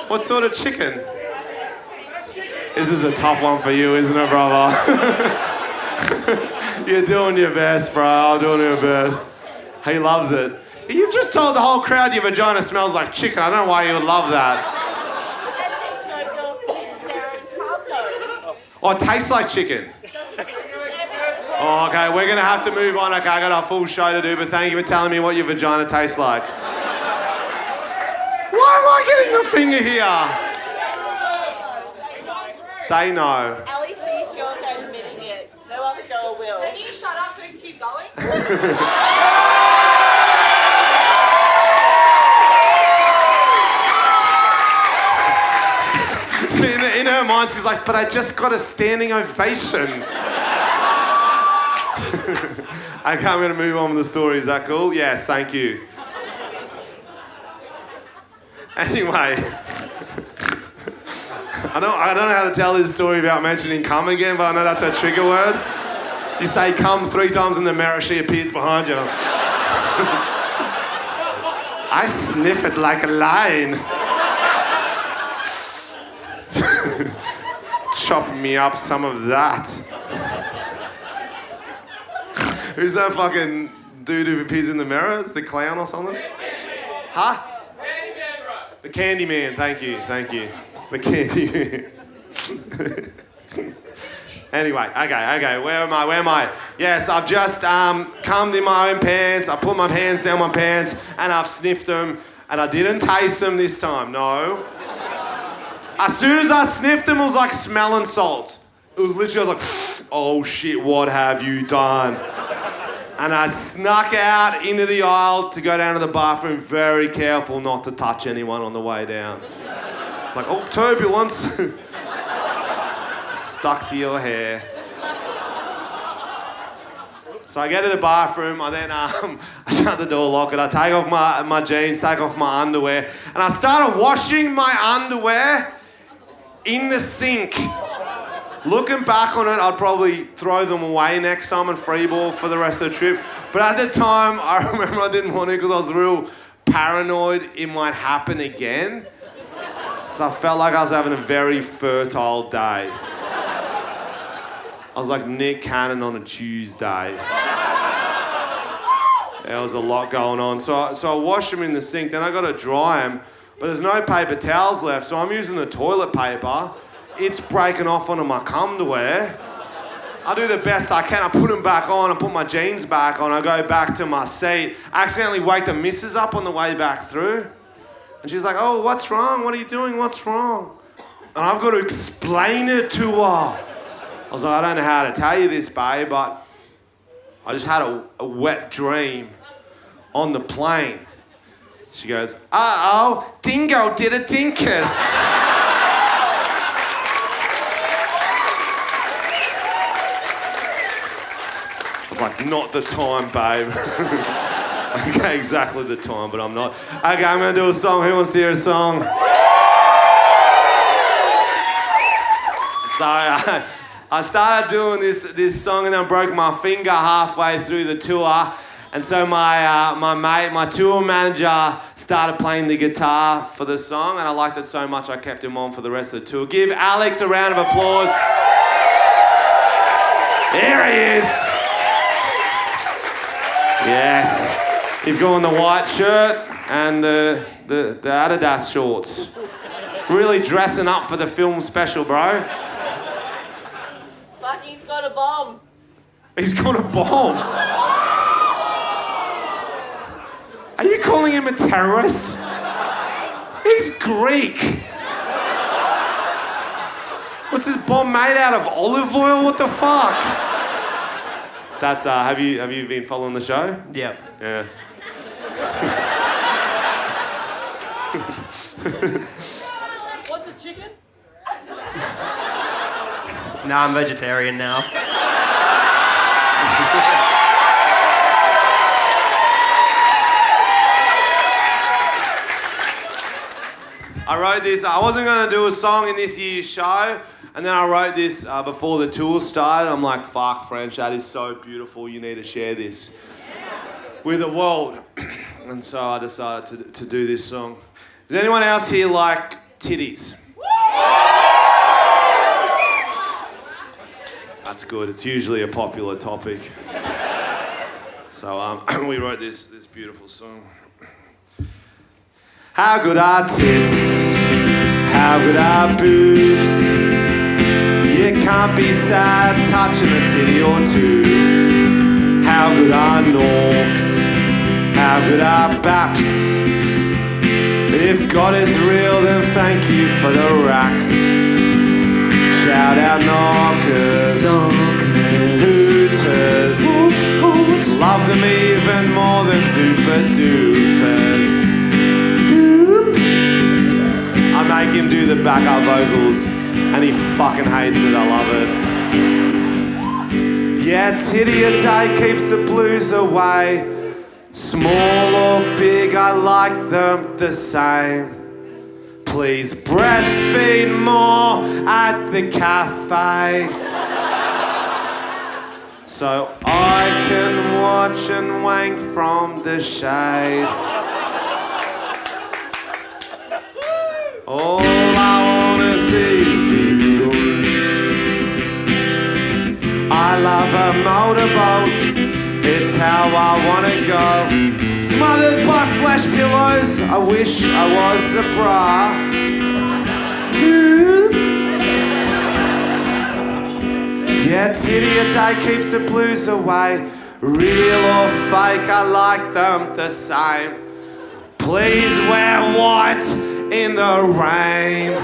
What sort of chicken? This is a tough one for you, isn't it, brother? You're doing your best, bro. Doing your best. He loves it. You've just told the whole crowd your vagina smells like chicken. I don't know why you would love that. Oh, it tastes like chicken. Oh, okay, we're going to have to move on. Okay, I got a full show to do, but thank you for telling me what your vagina tastes like. Why am I getting the finger here? They know. At least these girls are admitting it. No other girl will. Can you shut up so we can keep going? See, in her mind, she's like, but I just got a standing ovation. Okay, I'm going to move on with the story. Is that cool? Yes, thank you. Anyway, I don't know how to tell this story without mentioning cum again, but I know that's her trigger word. You say cum 3 times in the mirror, she appears behind you. I sniff it like a lion. Chop me up some of that. Who's that fucking dude who appears in the mirror? Is it the clown or something? Huh? The Candyman, thank you. The Candyman. Anyway, okay, where am I? Yes, I've just cummed in my own pants, I put my hands down my pants, and I've sniffed them, and I didn't taste them this time, no. As soon as I sniffed them, it was like smelling salt. It was literally, I was like, oh shit, what have you done? And I snuck out into the aisle to go down to the bathroom, very careful not to touch anyone on the way down. It's like, oh, turbulence. Stuck to your hair. So I get to the bathroom, I then I shut the door, lock it, I take off my jeans, take off my underwear, and I started washing my underwear in the sink. Looking back on it, I'd probably throw them away next time and freeball for the rest of the trip. But at the time, I remember I didn't want to because I was real paranoid it might happen again. So I felt like I was having a very fertile day. I was like Nick Cannon on a Tuesday. There was a lot going on. So I washed them in the sink, then I got to dry them, but there's no paper towels left, so I'm using the toilet paper. It's breaking off onto my cum to wear. I do the best I can. I put them back on, I put my jeans back on, I go back to my seat. I accidentally wake the missus up on the way back through. And she's like, oh, what's wrong? What are you doing? What's wrong? And I've got to explain it to her. I was like, I don't know how to tell you this, babe, but I just had a wet dream on the plane. She goes, uh-oh, Dingo did a dinkus. I was like, not the time, babe. Okay, exactly the time, but I'm not. Okay, I'm gonna do a song. Who wants to hear a song? So I started doing this song and then I broke my finger halfway through the tour. And so my tour manager started playing the guitar for the song, and I liked it so much I kept him on for the rest of the tour. Give Alex a round of applause. There he is. Yes. You've got on the white shirt and the Adidas shorts. Really dressing up for the film special, bro. But he's got got a bomb. He's got a bomb. Are you calling him a terrorist? He's Greek. What's this bomb made out of? Olive oil? What the fuck? That's have you been following the show? Yep. Yeah. What's a chicken? Nah, I'm vegetarian now. I wrote this. I wasn't going to do a song in this year's show, and then I wrote this before the tour started. I'm like, fuck, French, that is so beautiful. You need to share this with the world. And so I decided to do this song. Does anyone else here like titties? That's good. It's usually a popular topic. So we wrote this beautiful song. How good are tits? How good are boobs? You can't be sad touching a titty or two. How good are norks? How good are baps? If God is real, then thank you for the racks. Shout out knockers, hooters. Love them even more than super dupers. I make him do the backup vocals and he fucking hates it, I love it. Yeah, titty a day keeps the blues away. Small or big, I like them the same. Please breastfeed more at the cafe, so I can watch and wank from the shade. All I wanna see is beauty. I love a motorboat, it's how I wanna go. Smothered by flesh pillows, I wish I was a bra. Yeah, titty a day keeps the blues away. Real or fake, I like them the same. Please wear white in the rain.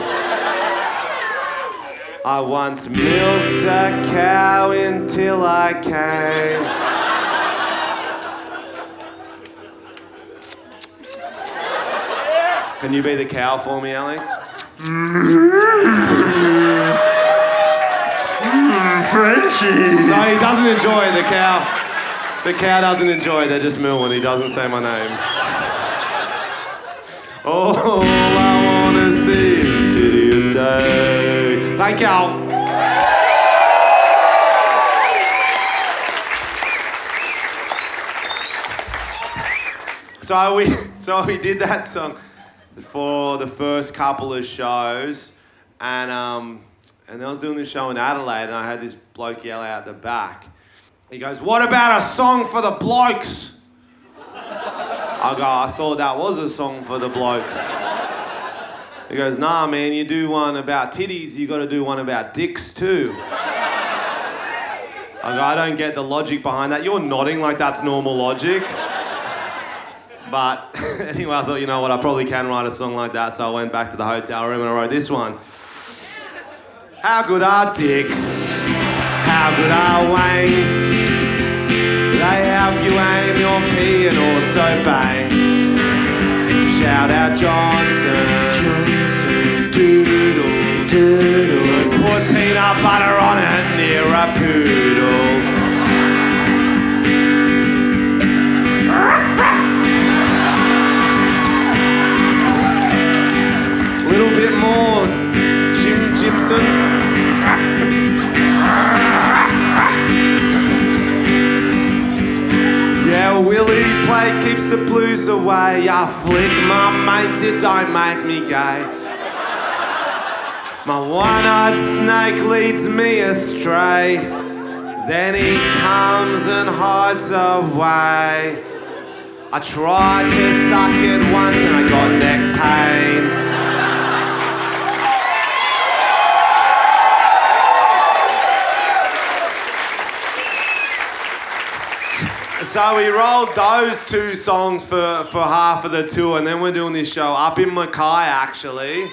I once milked a cow until I came. Can you be the cow for me, Alex? Frenchy. No, he doesn't enjoy it, the cow. The cow doesn't enjoy it, they're just mooing. He doesn't say my name. All I wanna see is titty a day. Thank y'all. So we did that song for the first couple of shows, and I was doing this show in Adelaide, and I had this bloke yell out the back. He goes, "What about a song for the blokes?" I go, "I thought that was a song for the blokes." He goes, "Nah, man, you do one about titties, you got to do one about dicks too." I go, "I don't get the logic behind that." You're nodding like that's normal logic. But anyway, I thought, you know what, I probably can write a song like that, so I went back to the hotel room and I wrote this one. How good are dicks? How good are wangs? They help you aim your pee and also bang. Shout out Johnson. Doodle. Doodle. Put peanut butter on it near a poodle. Little bit more, Jimson. Yeah, Willie play keeps the blues away. I flick my mates, it don't make me gay. My one-eyed snake leads me astray. Then he comes and hides away. I tried to suck it once and I got neck pain. So we rolled those two songs for half of the tour, and then we're doing this show up in Mackay, actually.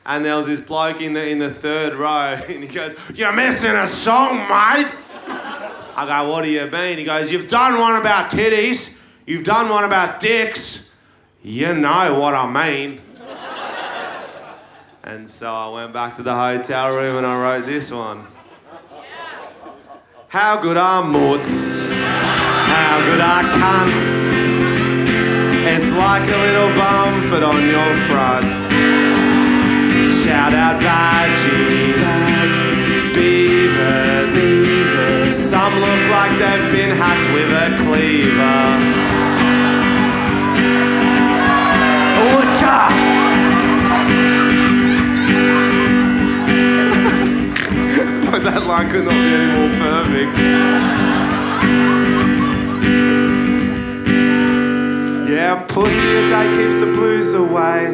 And there was this bloke in the third row, and he goes, "You're missing a song, mate." I go, "What do you mean?" He goes, "You've done one about titties, you've done one about dicks. You know what I mean." And so I went back to the hotel room and I wrote this one. How good are moots? How good are cunts? It's like a little bump but on your front. Shout out badgies, beavers. Some look like they've been hacked with a cleaver. But that line could not be any more perfect. Yeah, pussy a day keeps the blues away.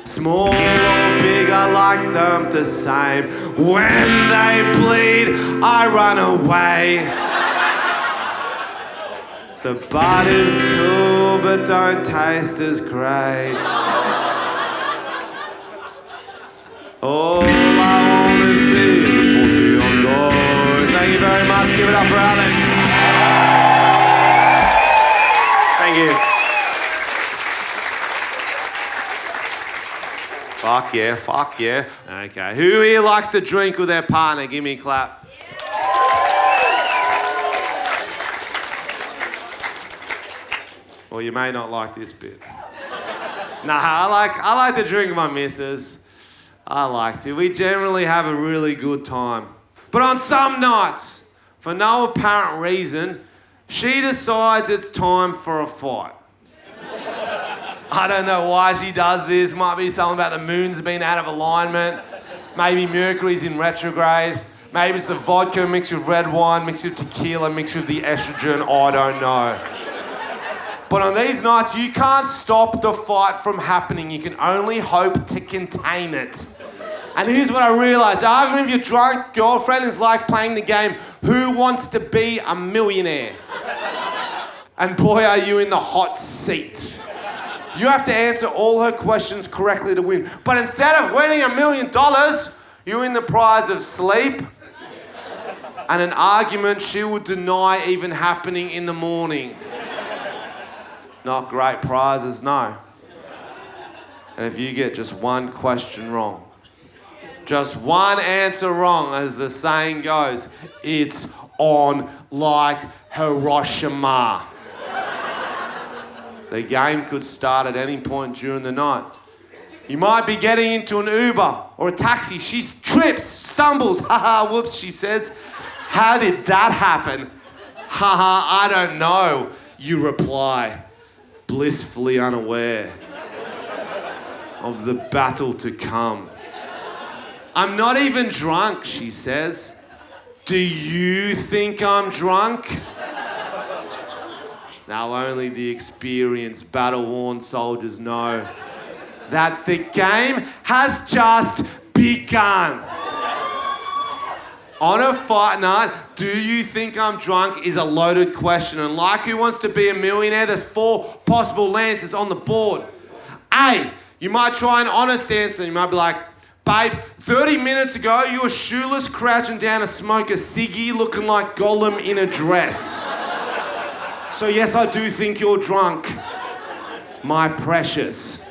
Small or big, I like them the same. When they bleed, I run away. The butt is cool, but don't taste as great. All I wanna see is a pussy on guard. Thank you very much. Give it up for Alex. Thank you. Fuck yeah, fuck yeah. Okay, who here likes to drink with their partner? Give me a clap. Well, you may not like this bit. Nah, I like to drink with my missus. I like to. We generally have a really good time. But on some nights, for no apparent reason, she decides it's time for a fight. I don't know why she does this. Might be something about the moon's been out of alignment. Maybe Mercury's in retrograde. Maybe it's the vodka mixed with red wine, mixed with tequila, mixed with the estrogen. I don't know. But on these nights, you can't stop the fight from happening. You can only hope to contain it. And here's what I realised. Arguing with your drunk girlfriend is like playing the game, Who Wants to Be a Millionaire? And boy, are you in the hot seat. You have to answer all her questions correctly to win. But instead of winning $1 million, you win the prize of sleep and an argument she will deny even happening in the morning. Not great prizes, no. And if you get just one question wrong, just one answer wrong, as the saying goes, it's on like Hiroshima. The game could start at any point during the night. You might be getting into an Uber or a taxi. She trips, stumbles. Haha, whoops, she says. How did that happen? Haha, I don't know, you reply, blissfully unaware of the battle to come. I'm not even drunk, she says. Do you think I'm drunk? Now only the experienced, battle-worn soldiers know that the game has just begun. On a fight night, do you think I'm drunk is a loaded question. And like Who Wants to Be a Millionaire, there's 4 possible answers on the board. A, you might try an honest answer. You might be like, babe, 30 minutes ago, you were shoeless, crouching down to smoke a ciggy, looking like Gollum in a dress. So yes, I do think you're drunk, my precious.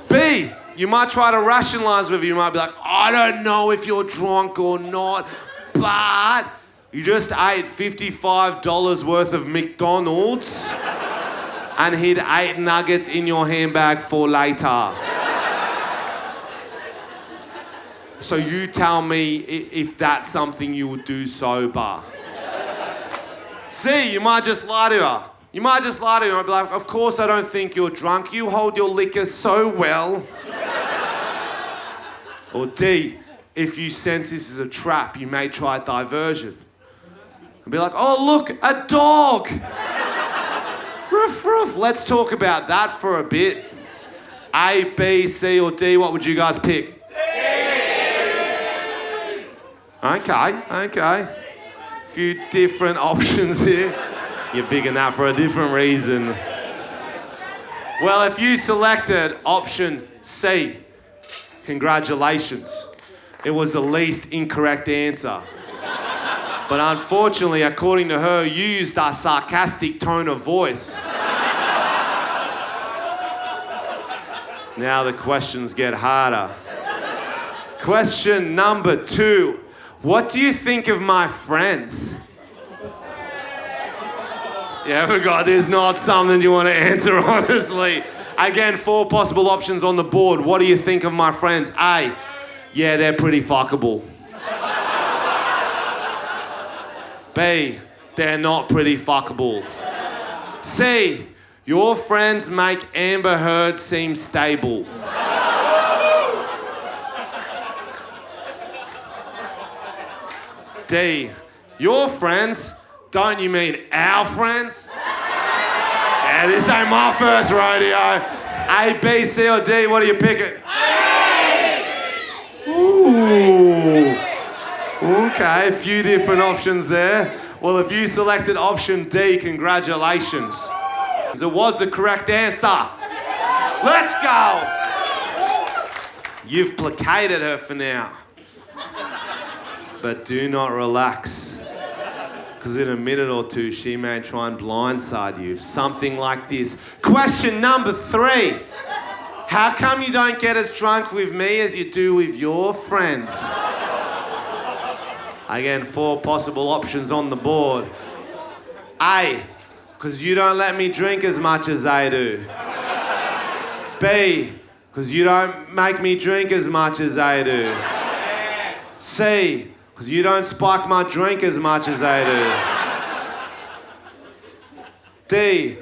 B, you might try to rationalise with you. You might be like, I don't know if you're drunk or not, but you just ate $55 worth of McDonald's and hid 8 nuggets in your handbag for later. So you tell me if that's something you would do sober. C, you might just lie to her. You might just lie to her and be like, of course I don't think you're drunk. You hold your liquor so well. Or D, if you sense this is a trap, you may try diversion. And be like, oh look, a dog. Ruff, ruff. Let's talk about that for a bit. A, B, C, or D, what would you guys pick? D. Okay. Few different options here. You're big enough for a different reason. Well, if you selected option C, congratulations. It was the least incorrect answer. But unfortunately, according to her, you used a sarcastic tone of voice. Now the questions get harder. Question number 2. What do you think of my friends? You ever got this? Not something you want to answer honestly. Again, 4 possible options on the board. What do you think of my friends? A, yeah, they're pretty fuckable. B, they're not pretty fuckable. C, your friends make Amber Heard seem stable. D, your friends? Don't you mean our friends? Yeah, this ain't my first rodeo. A, B, C, or D, what are you picking? Ooh. Okay, a few different options there. Well, if you selected option D, congratulations. It was the correct answer. Let's go. You've placated her for now. But do not relax. Because in a minute or two, she may try and blindside you. Something like this. Question number 3. How come you don't get as drunk with me as you do with your friends? Again, 4 possible options on the board. A, because you don't let me drink as much as they do. B, because you don't make me drink as much as they do. C, because you don't spike my drink as much as they do. D,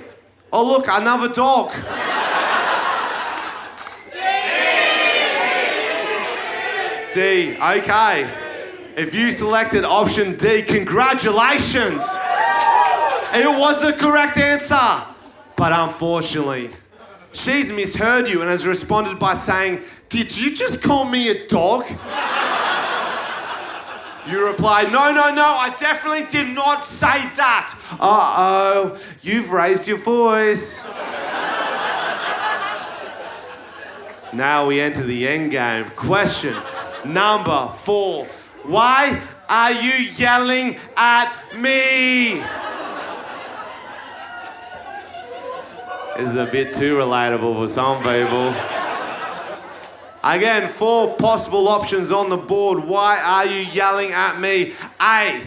oh look, another dog. D, okay. If you selected option D, congratulations. It was the correct answer. But unfortunately, she's misheard you and has responded by saying, did you just call me a dog? You replied, no, I definitely did not say that. Uh-oh, you've raised your voice. Now we enter the end game. Question number 4. Why are you yelling at me? This is a bit too relatable for some people. Again, 4 possible options on the board. Why are you yelling at me? A,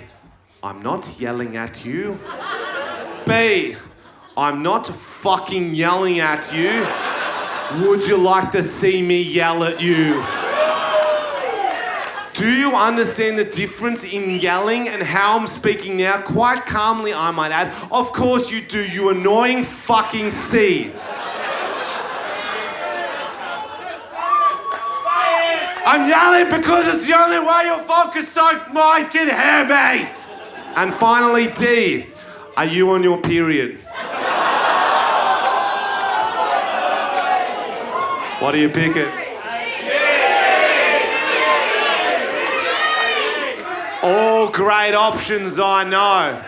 I'm not yelling at you. B, I'm not fucking yelling at you. Would you like to see me yell at you? Do you understand the difference in yelling and how I'm speaking now? Quite calmly, I might add. Of course you do, you annoying fucking C. I'm yelling because it's the only way your focus-soaked mind can hear me. And finally, D, are you on your period? What do you pick it? All great options, I know.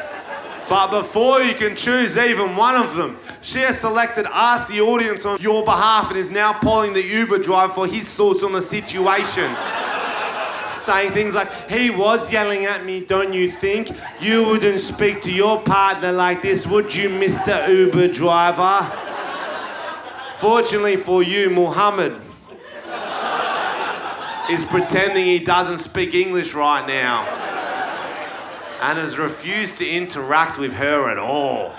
But before you can choose even one of them, she has selected Ask the Audience on your behalf and is now polling the Uber driver for his thoughts on the situation. Saying things like, he was yelling at me, don't you think? You wouldn't speak to your partner like this, would you, Mr. Uber driver? Fortunately for you, Muhammad is pretending he doesn't speak English right now and has refused to interact with her at all.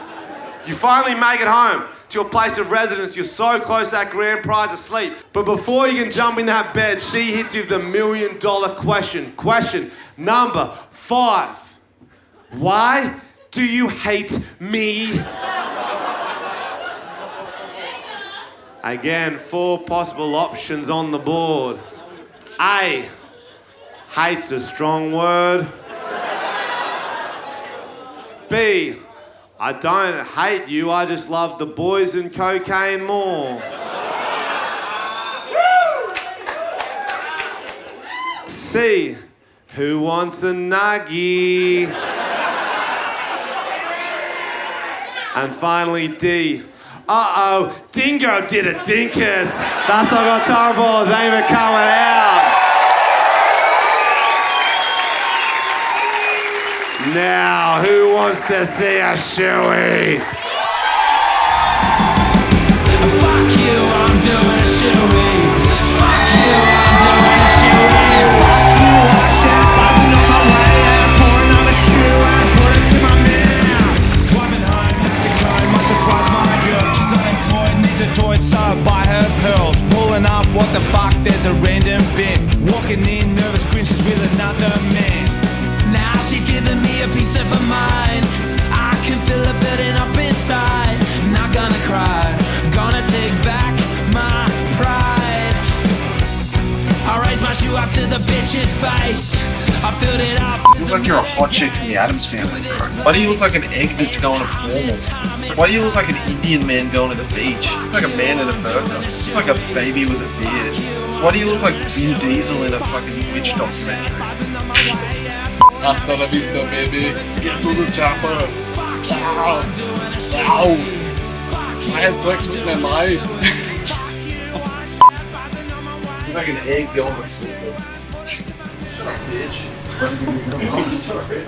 You finally make it home to your place of residence. You're so close to that grand prize of sleep. But before you can jump in that bed, she hits you with the $1 million question. Question number 5. Why do you hate me? Again, 4 possible options on the board. A, hate's a strong word. B, I don't hate you, I just love the boys and cocaine more. C, who wants a nuggie? And finally, D. Uh-oh, Dingo did a dinkus. That's all I got time for. Thank you for coming out. Now, who wants to see a shoey? Fuck you, I'm doing a shoey. Fuck you, I'm doing a shoey. Fuck you, I shit, buzzing on my way out, pouring on a shoe and put it to my mouth. Driving home, back to home, might surprise my girl. She's unemployed, needs a toy, so buy her pearls. Pulling up, what the fuck, there's a random bin. Walking in, nervous grin, she's with another man. Now she's giving me a piece of her mind. I can feel her building up inside. Not gonna cry, gonna take back my pride. I raise my shoe up to the bitch's face. I filled it up. You look like you're a hot chick from the Addams Family. Why do you look like an egg that's going to formal? Why do you look like an Indian man going to the beach? You look like a man in a burqa. You look like a baby with a beard. Why do you look like Vin Diesel in a fucking witch documentary? Hasta la vista, baby. Get to the chopper. Wow. Wow. I had sex with my wife. You're like an egg going to football. Shut up, bitch. I'm sorry.